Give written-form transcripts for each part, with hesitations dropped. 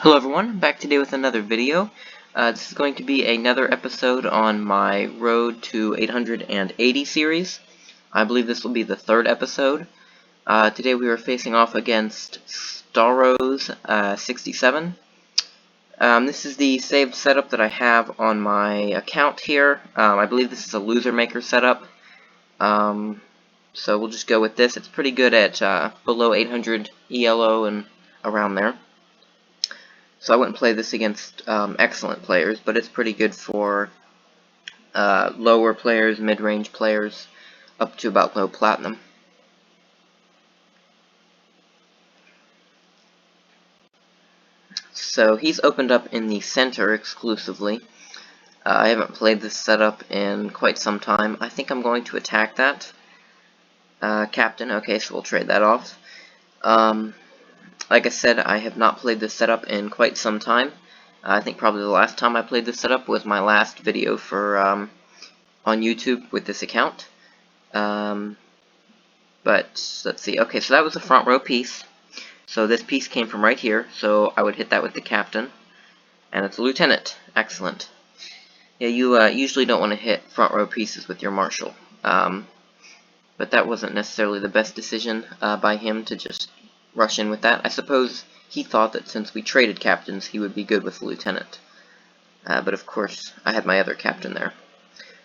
Hello everyone, back today with another video. This is going to be another episode on my Road to 880 series. I believe this will be the third episode. Today we are facing off against Staros 67. This is the saved setup that I have on my account here. I believe this is a loser maker setup. So we'll just go with this. It's pretty good at below 800 ELO and around there. So I wouldn't play this against excellent players, but it's pretty good for lower players, mid-range players, up to about low platinum. So he's opened up in the center exclusively. I haven't played this setup in quite some time. I think I'm going to attack that. Captain, okay, so we'll trade that off. Like I said, I have not played this setup in quite some time. I think probably the last time I played this setup was my last video for on YouTube with this account. But let's see. Okay, so that was the front row piece. So this piece came from right here, so I would hit that with the captain. And it's a lieutenant. Excellent. Yeah, you usually don't want to hit front row pieces with your marshal. But that wasn't necessarily the best decision by him to just rush in with that. I suppose he thought that since we traded captains, he would be good with the lieutenant. But of course, I had my other captain there.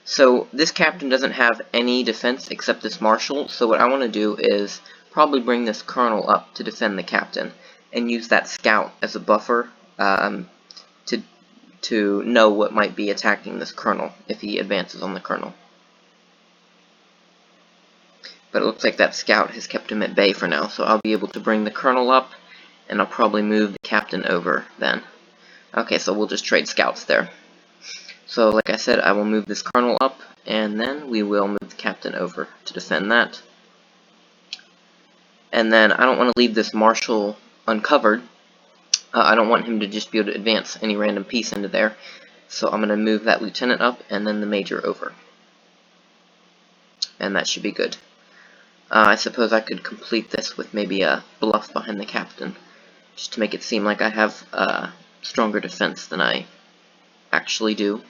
So this captain doesn't have any defense except this marshal, so what I want to do is probably bring this colonel up to defend the captain, and use that scout as a buffer to know what might be attacking this colonel if he advances on the colonel. But it looks like that scout has kept him at bay for now, so I'll be able to bring the colonel up, and I'll probably move the captain over then. Okay, so we'll just trade scouts there. So like I said, I will move this colonel up, and then we will move the captain over to defend that. And then I don't want to leave this marshal uncovered. I don't want him to just be able to advance any random piece into there. So I'm going to move that lieutenant up, and then the major over. And that should be good. I suppose I could complete this with maybe a bluff behind the captain, just to make it seem like I have stronger defense than I actually do.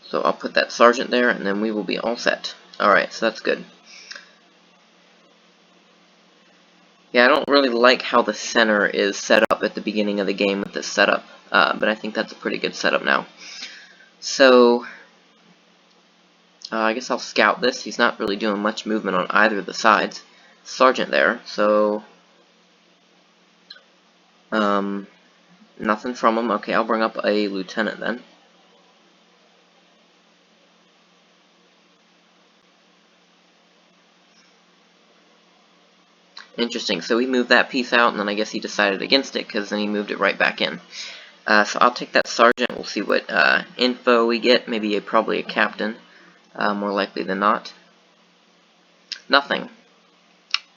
So I'll put that sergeant there, and then we will be all set. Alright, so that's good. Yeah, I don't really like how the center is set up at the beginning of the game with this setup, but I think that's a pretty good setup now. So I guess I'll scout this. He's not really doing much movement on either of the sides. Sergeant there, so nothing from him. Okay, I'll bring up a lieutenant then. Interesting, so he moved that piece out, and then I guess he decided against it, because then he moved it right back in. So I'll take that sergeant. We'll see what info we get. Maybe probably a captain, more likely than not. Nothing.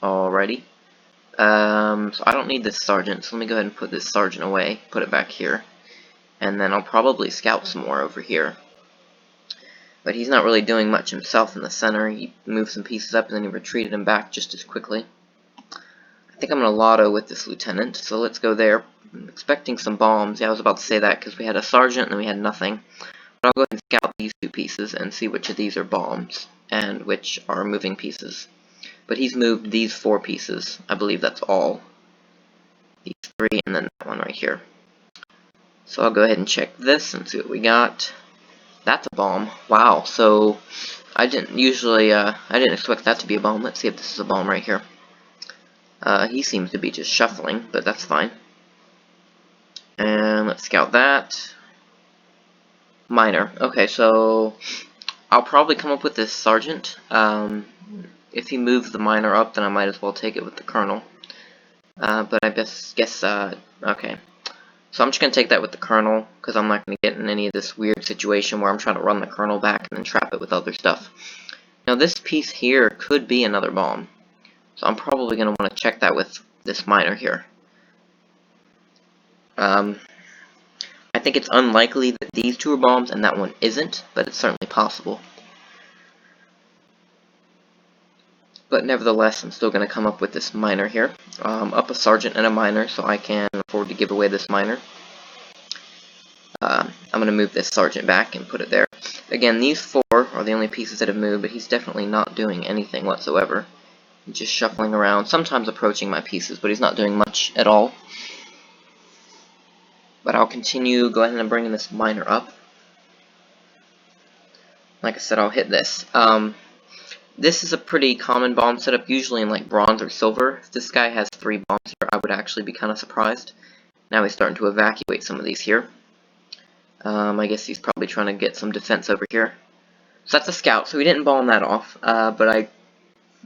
Alrighty. So I don't need this sergeant, so let me go ahead and put this sergeant away, put it back here, and then I'll probably scout some more over here. But he's not really doing much himself in the center. He moved some pieces up and then he retreated them back just as quickly. I think I'm going to lotto with this lieutenant, so let's go there. I'm expecting some bombs. Yeah, I was about to say that because we had a sergeant and then we had nothing. But I'll go ahead and scout these two pieces and see which of these are bombs and which are moving pieces. But he's moved these 4 pieces. I believe that's all. These 3 and then that one right here. So I'll go ahead and check this and see what we got. That's a bomb. Wow, so I didn't expect that to be a bomb. Let's see if this is a bomb right here. He seems to be just shuffling, but that's fine. And let's scout that. Minor. Okay, so I'll probably come up with this sergeant. If he moves the minor up, then I might as well take it with the colonel. But I guess okay. So I'm just going to take that with the colonel, because I'm not going to get in any of this weird situation where I'm trying to run the colonel back and then trap it with other stuff. Now this piece here could be another bomb. So I'm probably going to want to check that with this minor here. I think it's unlikely that these 2 are bombs and that one isn't, but it's certainly possible. But nevertheless, I'm still going to come up with this minor here. Up a sergeant and a minor, so I can afford to give away this minor. I'm going to move this sergeant back and put it there. Again, these four are the only pieces that have moved, but he's definitely not doing anything whatsoever. He's just shuffling around, sometimes approaching my pieces, but he's not doing much at all. But I'll continue, go ahead and bring this minor up. Like I said, I'll hit this. This is a pretty common bomb setup, usually in like bronze or silver. If this guy has 3 bombs here, I would actually be kind of surprised. Now he's starting to evacuate some of these here. I guess he's probably trying to get some defense over here. So that's a scout, so he didn't bomb that off, but I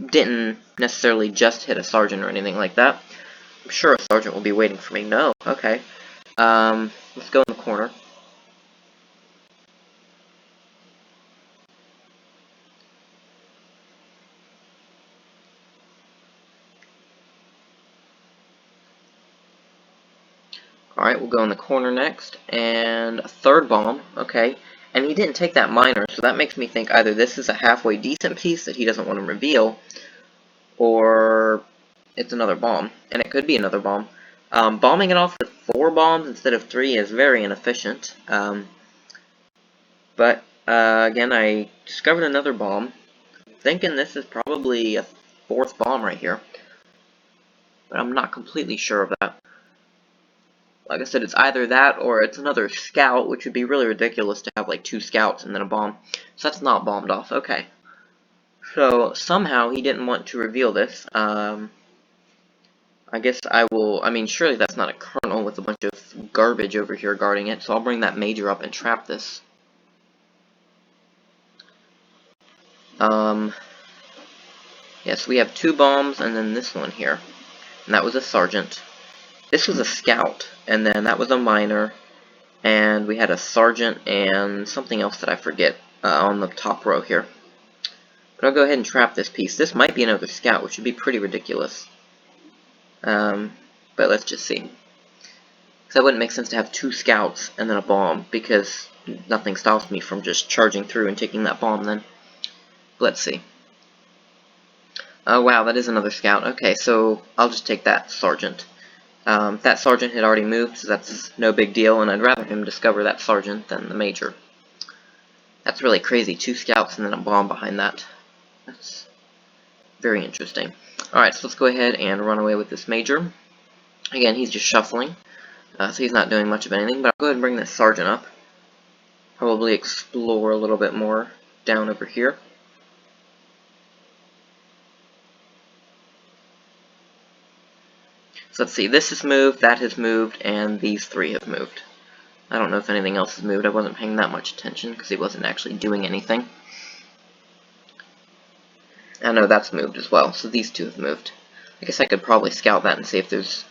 didn't necessarily just hit a sergeant or anything like that. I'm sure a sergeant will be waiting for me. No, okay. Let's go in the corner. Alright, we'll go in the corner next, and a third bomb, okay. And he didn't take that minor, so that makes me think either this is a halfway decent piece that he doesn't want to reveal, or it's another bomb, and it could be another bomb. Bombing it off with 4 bombs instead of 3 is very inefficient, but again, I discovered another bomb. I'm thinking this is probably a 4th bomb right here, but I'm not completely sure of that. Like I said, it's either that or it's another scout, which would be really ridiculous to have like 2 scouts and then a bomb. So that's not bombed off. Okay. So somehow he didn't want to reveal this. I guess I will. I mean, surely that's not a colonel with a bunch of garbage over here guarding it. So I'll bring that major up and trap this. Yes, we have 2 bombs and then this one here, and that was a sergeant. This was a scout, and then that was a minor, and we had a sergeant and something else that I forget on the top row here. But I'll go ahead and trap this piece. This might be another scout, which would be pretty ridiculous. But let's just see. Because that wouldn't make sense to have 2 scouts and then a bomb, because nothing stops me from just charging through and taking that bomb then. Let's see. Oh wow, that is another scout. Okay, so I'll just take that sergeant. That sergeant had already moved, so that's no big deal, and I'd rather him discover that sergeant than the major. That's really crazy, 2 scouts and then a bomb behind that. That's very interesting. Alright, so let's go ahead and run away with this major. Again, he's just shuffling, so he's not doing much of anything, but I'll go ahead and bring this sergeant up. Probably explore a little bit more down over here. So let's see, this has moved, that has moved, and these 3 have moved. I don't know if anything else has moved. I wasn't paying that much attention because he wasn't actually doing anything. I know that's moved as well, so these 2 have moved. I guess I could probably scout that and see if there's...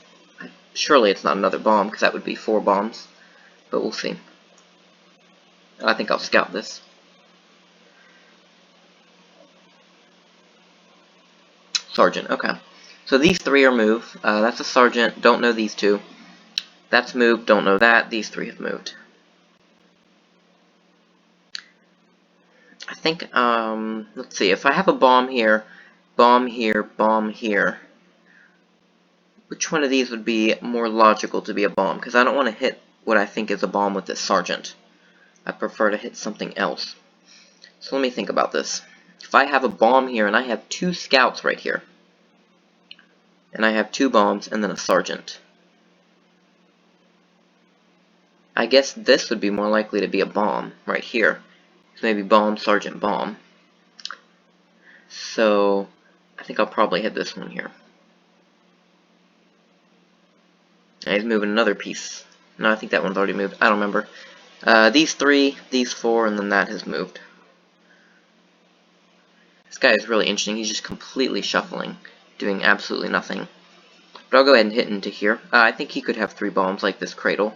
Surely it's not another bomb, because that would be 4 bombs. But we'll see. I think I'll scout this. Sergeant, okay. So these 3 are moved. That's a sergeant, don't know these 2. That's moved, don't know that. These 3 have moved. I think, let's see, if I have a bomb here, bomb here, bomb here, which one of these would be more logical to be a bomb? Because I don't want to hit what I think is a bomb with this sergeant. I prefer to hit something else. So let me think about this. If I have a bomb here and I have 2 scouts right here, and I have 2 bombs and then a sergeant, I guess this would be more likely to be a bomb right here. So maybe bomb, sergeant, bomb. So I think I'll probably hit this one here. And he's moving another piece. No, I think that one's already moved. I don't remember. These 3, these 4, and then that has moved. This guy is really interesting. He's just completely shuffling, doing absolutely nothing. But I'll go ahead and hit into here. I think he could have 3 bombs like this cradle.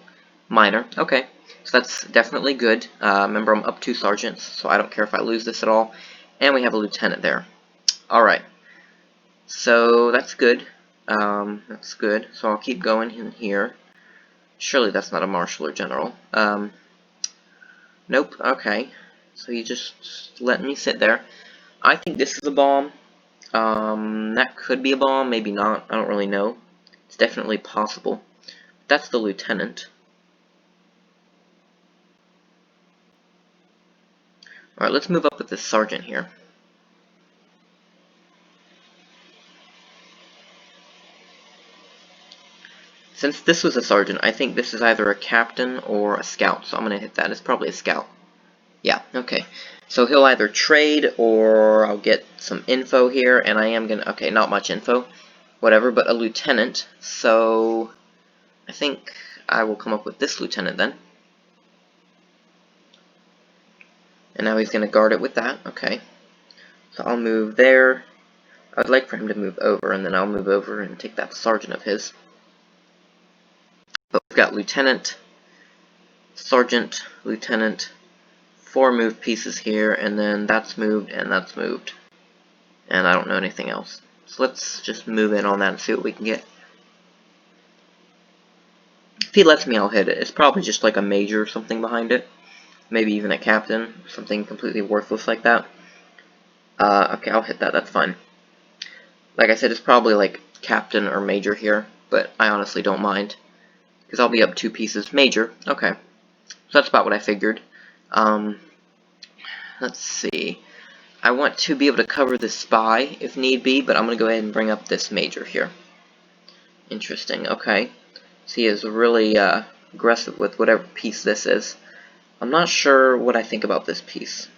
Minor. Okay. So that's definitely good. Remember, I'm up 2 sergeants, so I don't care if I lose this at all. And we have a lieutenant there. Alright. So that's good. That's good. So I'll keep going in here. Surely that's not a marshal or general. Nope. Okay. So you just let me sit there. I think this is a bomb. That could be a bomb, maybe not. I don't really know. It's definitely possible. That's the lieutenant. Alright, let's move up with this sergeant here. Since this was a sergeant, I think this is either a captain or a scout, so I'm going to hit that. It's probably a scout. Yeah, okay. So he'll either trade or I'll get some info here, and I am going to... Okay, not much info. Whatever, but a lieutenant. So I think I will come up with this lieutenant then. And now he's going to guard it with that. Okay. So I'll move there. I'd like for him to move over, and then I'll move over and take that sergeant of his. But we've got lieutenant, sergeant, lieutenant, 4 moved pieces here, and then that's moved, and that's moved. And I don't know anything else. So let's just move in on that and see what we can get. If he lets me, I'll hit it. It's probably just like a major or something behind it. Maybe even a captain, something completely worthless like that. Okay, I'll hit that, that's fine. Like I said, it's probably like captain or major here, but I honestly don't mind. Because I'll be up 2 pieces. Major, okay. So that's about what I figured. Let's see. I want to be able to cover this spy if need be, but I'm going to go ahead and bring up this major here. Interesting, okay. So he is really aggressive with whatever piece this is. I'm not sure what I think about this piece.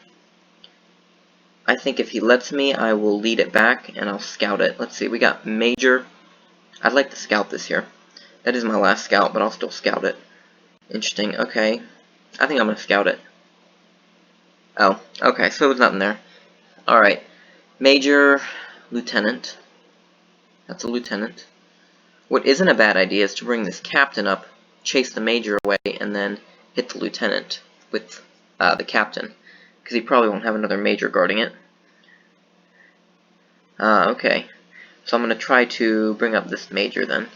I think if he lets me, I will lead it back and I'll scout it. Let's see, we got major. I'd like to scout this here. That is my last scout, but I'll still scout it. Interesting, okay. I think I'm going to scout it. Oh, okay, so there's nothing there. Alright. Major, lieutenant. That's a lieutenant. What isn't a bad idea is to bring this captain up, chase the major away, and then hit the lieutenant with the captain. Because he probably won't have another major guarding it. Okay. So I'm going to try to bring up this major then.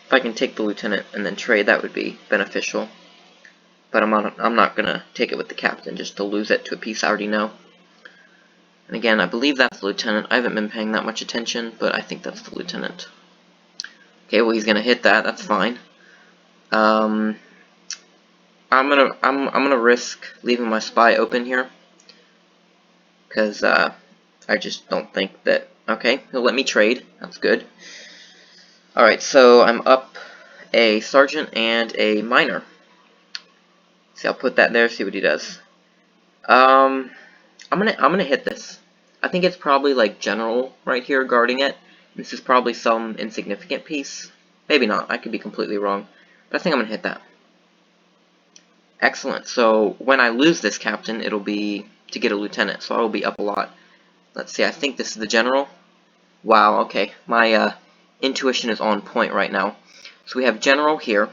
If I can take the lieutenant and then trade, that would be beneficial. But I'm not going to take it with the captain just to lose it to a piece I already know. And again, I believe that's the lieutenant. I haven't been paying that much attention, but I think that's the lieutenant. Okay, well he's going to hit that. That's fine. I'm gonna risk leaving my spy open here, because I just don't think that. Okay, he'll let me trade. That's good. Alright, so I'm up a sergeant and a minor. See, I'll put that there, see what he does. I'm gonna hit this. I think it's probably like general right here guarding it. This is probably some insignificant piece. Maybe not, I could be completely wrong. But I think I'm gonna hit that. Excellent, so when I lose this captain, it'll be to get a lieutenant, so I will be up a lot. Let's see, I think this is the general. Wow, okay, my intuition is on point right now. So we have general here.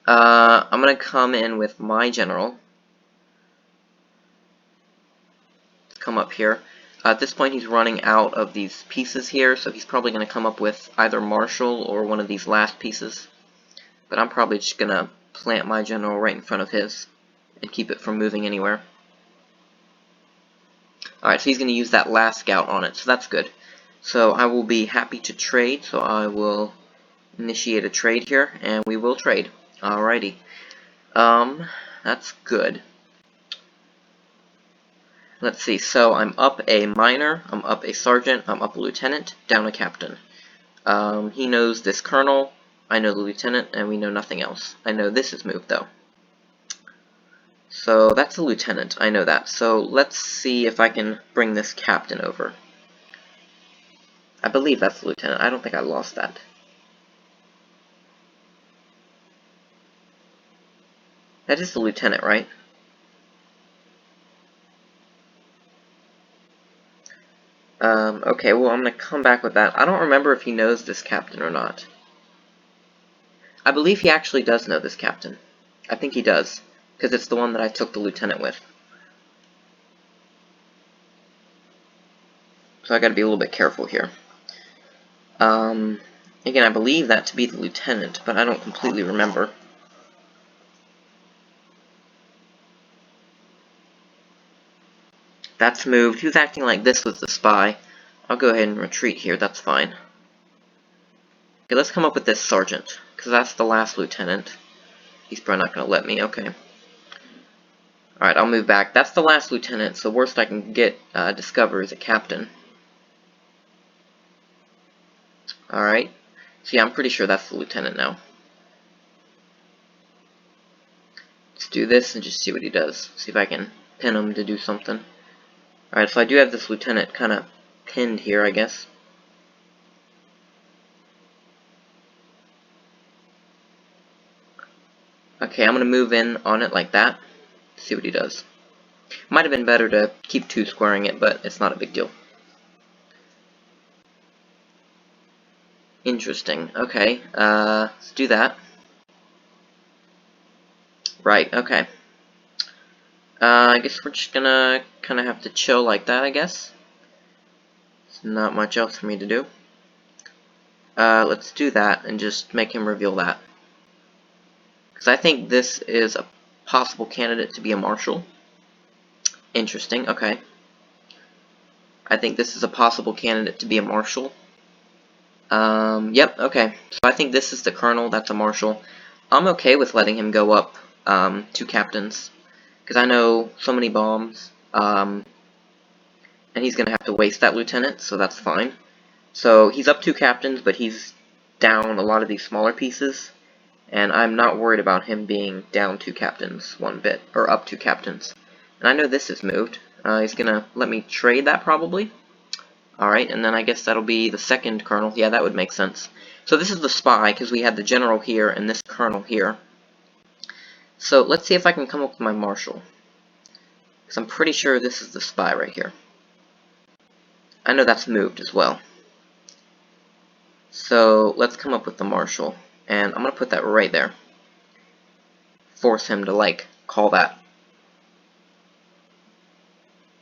I'm going to come in with my general. Let's come up here. At this point he's running out of these pieces here, so he's probably going to come up with either Marshall or one of these last pieces. But I'm probably just going to plant my general right in front of his and keep it from moving anywhere. Alright, so he's going to use that last scout on it, so that's good. So I will be happy to trade, so I will initiate a trade here, and we will trade. Alrighty. That's good. Let's see, so I'm up a minor, I'm up a sergeant, I'm up a lieutenant, down a captain. He knows this colonel, I know the lieutenant, and we know nothing else. I know this is moved, though. So that's the lieutenant, I know that. So let's see if I can bring this captain over. I believe that's the lieutenant. I don't think I lost that. That is the lieutenant, right? Okay, well, I'm going to come back with that. I don't remember if he knows this captain or not. I believe he actually does know this captain. I think he does, because it's the one that I took the lieutenant with. So I gotta be a little bit careful here. Again, I believe that to be the lieutenant, but I don't completely remember. That's moved. He was acting like this was the spy. I'll go ahead and retreat here, that's fine. Okay, let's come up with this sergeant, because that's the last lieutenant. He's probably not going to let me, okay. Alright, I'll move back. That's the last lieutenant, so the worst I can get discover is a captain. Alright, so yeah, I'm pretty sure that's the lieutenant now. Let's do this and just see what he does. See if I can pin him to do something. Alright, so I do have this lieutenant kind of pinned here, I guess. Okay, I'm going to move in on it like that. See what he does. Might have been better to keep 2-squaring it, but it's not a big deal. Interesting. Okay, let's do that. Right, okay. I guess we're just gonna kind of have to chill like that, I guess. There's not much else for me to do. Let's do that and just make him reveal that. Because I think this is a possible candidate to be a marshal. Interesting, okay. I think this is a possible candidate to be a marshal. Yep, okay. So I think this is the colonel, that's a marshal. I'm okay with letting him go up 2 captains. Because I know so many bombs, and he's going to have to waste that lieutenant, so that's fine. So he's up 2 captains, but he's down a lot of these smaller pieces. And I'm not worried about him being down 2 captains one bit, or up 2 captains. And I know this is moved. He's going to let me trade that probably. Alright, and then I guess that'll be the second colonel. Yeah, that would make sense. So this is the spy, because we had the general here and this colonel here. So let's see if I can come up with my marshal. Because I'm pretty sure this is the spy right here. I know that's moved as well. So let's come up with the marshal. And I'm going to put that right there. Force him to, like, call that.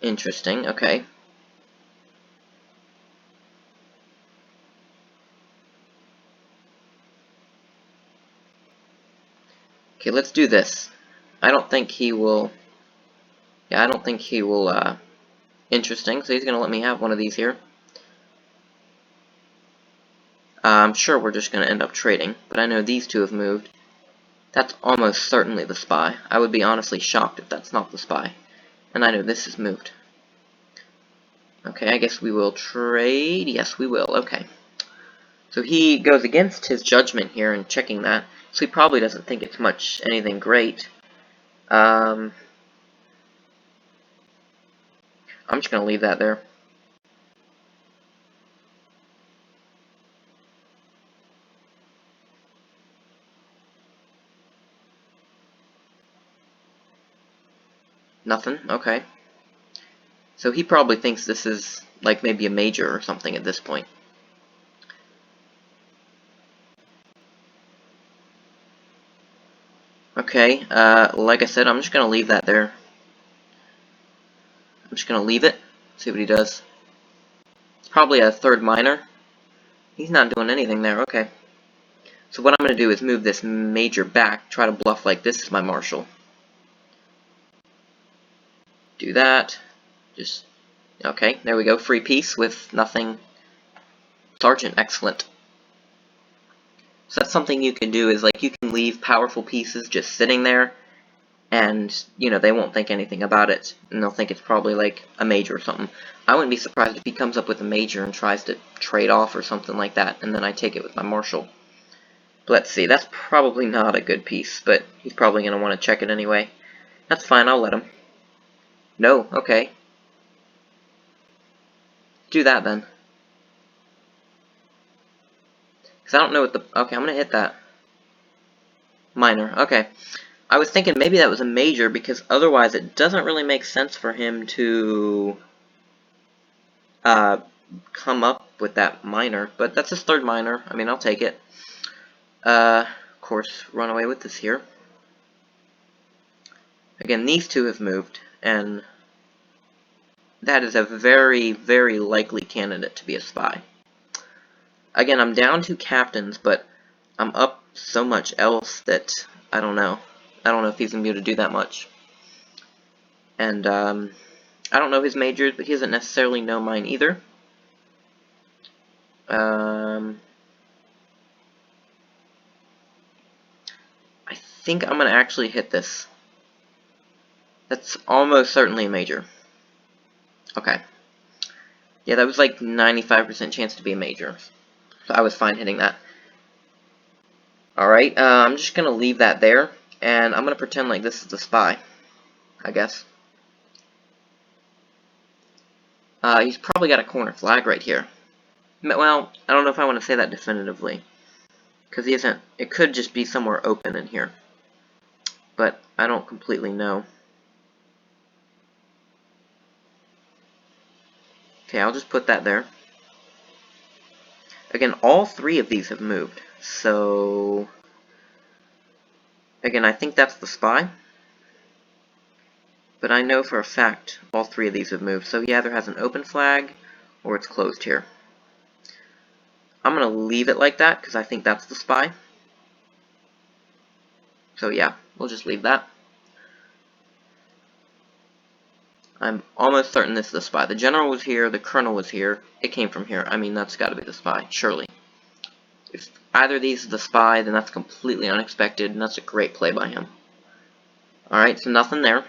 Interesting, okay. Okay, let's do this. I don't think he will... Yeah, I don't think he will, interesting, so he's going to let me have one of these here. I'm sure we're just going to end up trading, but I know these two have moved. That's almost certainly the spy. I would be honestly shocked if that's not the spy. And I know this is moved. Okay, I guess we will trade. Yes, we will. Okay. So he goes against his judgment here in checking that. So he probably doesn't think it's much anything great. I'm just going to leave that there. Nothing? Okay. So he probably thinks this is like maybe a major or something at this point. Okay, like I said, I'm just going to leave that there. I'm just going to leave it, see what he does. It's probably a third minor. He's not doing anything there, okay. So what I'm going to do is move this major back, try to bluff like this is my marshal. Do that. Just, okay, there we go, free piece with nothing. Sergeant, excellent. So that's something you can do, is like you can leave powerful pieces just sitting there, and, you know, they won't think anything about it, and they'll think it's probably like a major or something. I wouldn't be surprised if he comes up with a major and tries to trade off or something like that, and then I take it with my marshal. But let's see, that's probably not a good piece, but he's probably going to want to check it anyway. That's fine, I'll let him. No, okay. Do that then. Because I don't know what the... Okay, I'm going to hit that. Minor, okay. I was thinking maybe that was a major, because otherwise it doesn't really make sense for him to come up with that minor. But that's his third minor. I mean, I'll take it. Of course, run away with this here. Again, these two have moved, and that is a very, very likely candidate to be a spy. Again, I'm down 2 captains, but I'm up so much else that I don't know. I don't know if he's going to be able to do that much. And I don't know his majors, but he doesn't necessarily know mine either. I think I'm going to actually hit this. That's almost certainly a major. Okay. Yeah, that was like 95% chance to be a major. So I was fine hitting that. Alright, I'm just going to leave that there. And I'm going to pretend like this is the spy, I guess. He's probably got a corner flag right here. Well, I don't know if I want to say that definitively. Because he isn't. It could just be somewhere open in here. But I don't completely know. Okay, I'll just put that there. Again, all three of these have moved. So, again, I think that's the spy. But I know for a fact all three of these have moved. So he either has an open flag or it's closed here. I'm going to leave it like that because I think that's the spy. So yeah, we'll just leave that. I'm almost certain this is the spy. The general was here, the colonel was here. It came from here. I mean, that's got to be the spy, surely. If either of these is the spy, then that's completely unexpected, and that's a great play by him. Alright, so nothing there.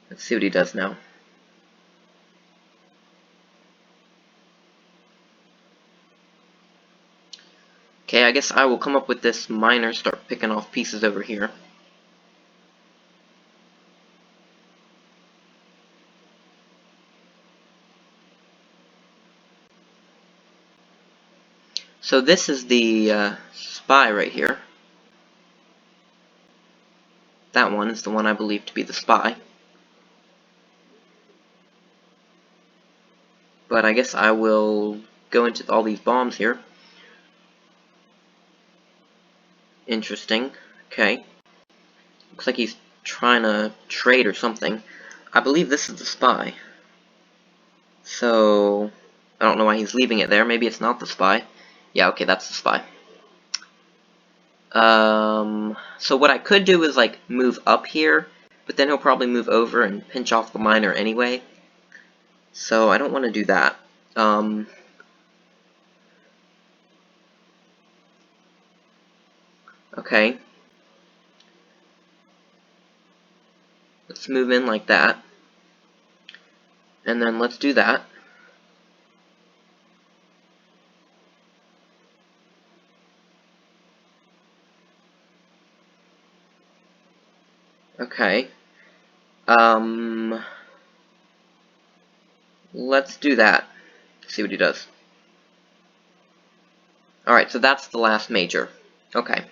Let's see what he does now. Okay, I guess I will come up with this miner, start picking off pieces over here. So this is the spy right here. That one is the one I believe to be the spy. But I guess I will go into all these bombs here. Interesting. Okay. Looks like he's trying to trade or something. I believe this is the spy. So, I don't know why he's leaving it there. Maybe it's not the spy. Yeah, okay, that's the spy. So what I could do is, like, move up here, but then he'll probably move over and pinch off the miner anyway. So I don't want to do that. Okay. Let's move in like that. And then let's do that. Okay. Let's do that. See what he does. Alright, so that's the last major. Okay.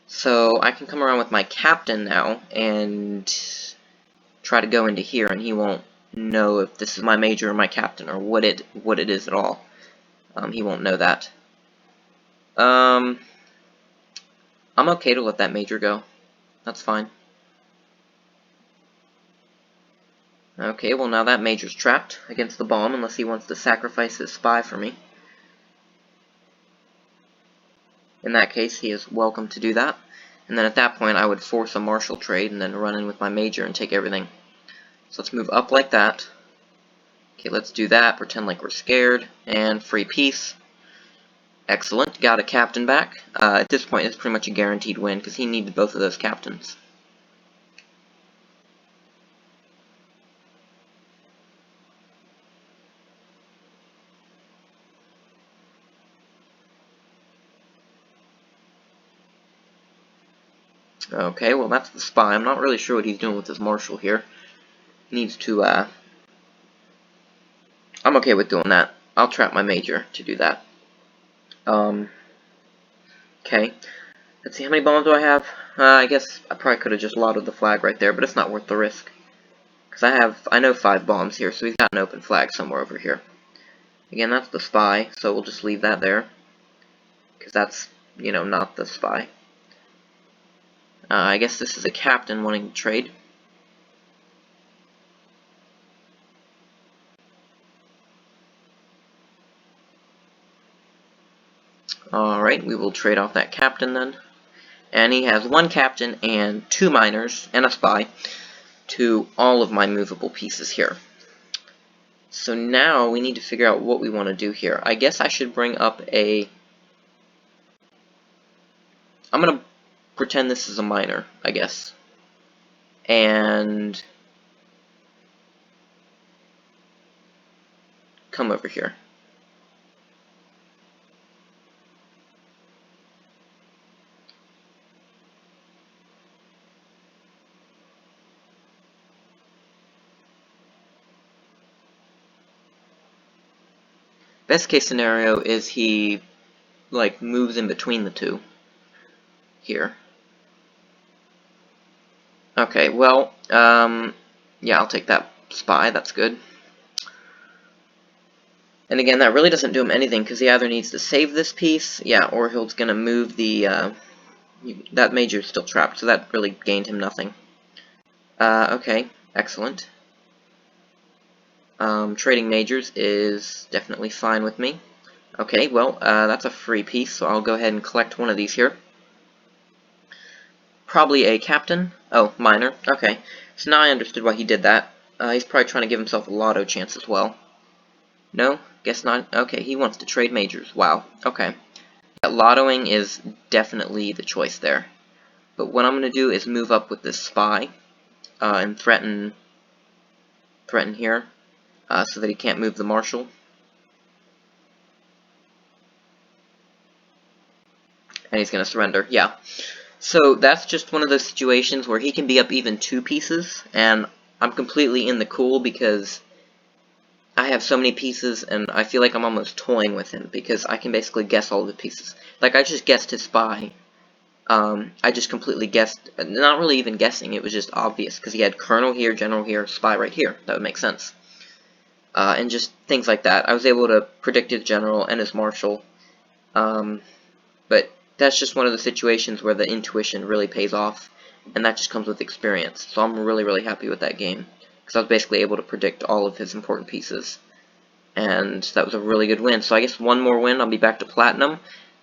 So I can come around with my captain now and try to go into here, and he won't know if this is my major or my captain or what it is at all. He won't know that. I'm okay to let that major go. That's fine. Okay, well now that major's trapped against the bomb unless he wants to sacrifice his spy for me. In that case, he is welcome to do that. And then at that point, I would force a martial trade and then run in with my major and take everything. So let's move up like that. Okay, let's do that. Pretend like we're scared. And free peace. Excellent. Got a captain back. At this point, it's pretty much a guaranteed win because he needed both of those captains. Okay, well that's the spy. I'm not really sure what he's doing with his marshal here. He needs to, I'm okay with doing that. I'll trap my major to do that. Okay. Let's see, how many bombs do I have? I guess I probably could have just lauded the flag right there, but it's not worth the risk. Because I know 5 bombs here, so he's got an open flag somewhere over here. Again, that's the spy, so we'll just leave that there. Because that's, you know, not the spy. I guess this is a captain wanting to trade. Alright, we will trade off that captain then. And he has 1 captain and 2 miners and a spy to all of my movable pieces here. So now we need to figure out what we want to do here. I guess I should bring up a... I'm going to pretend this is a miner, I guess. And come over here. Best case scenario is he, like, moves in between the two. Here. Okay, well, yeah, I'll take that spy, that's good. And again, that really doesn't do him anything, because he either needs to save this piece, yeah, or he's gonna move the, that major's still trapped, so that really gained him nothing. Okay, excellent. Trading majors is definitely fine with me. Okay, well, that's a free piece, so I'll go ahead and collect one of these here. Probably a captain. Oh, minor. Okay, so now I understood why he did that. He's probably trying to give himself a lotto chance as well. No? Guess not. Okay, he wants to trade majors. Wow. Okay. Yeah, lottoing is definitely the choice there. But what I'm going to do is move up with this spy and threaten here so that he can't move the marshal. And he's going to surrender. Yeah. So that's just one of those situations where he can be up even 2 pieces, and I'm completely in the cool because I have so many pieces, and I feel like I'm almost toying with him, because I can basically guess all the pieces. Like, I just guessed his spy. I just completely guessed, not really even guessing, it was just obvious, because he had colonel here, general here, spy right here. That would make sense. And just things like that. I was able to predict his general and his marshal. But that's just one of the situations where the intuition really pays off, and that just comes with experience. So I'm really, really happy with that game, because I was basically able to predict all of his important pieces. And that was a really good win. So I guess one more win, I'll be back to Platinum,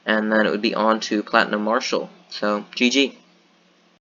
and then it would be on to Platinum Marshal. So, GG.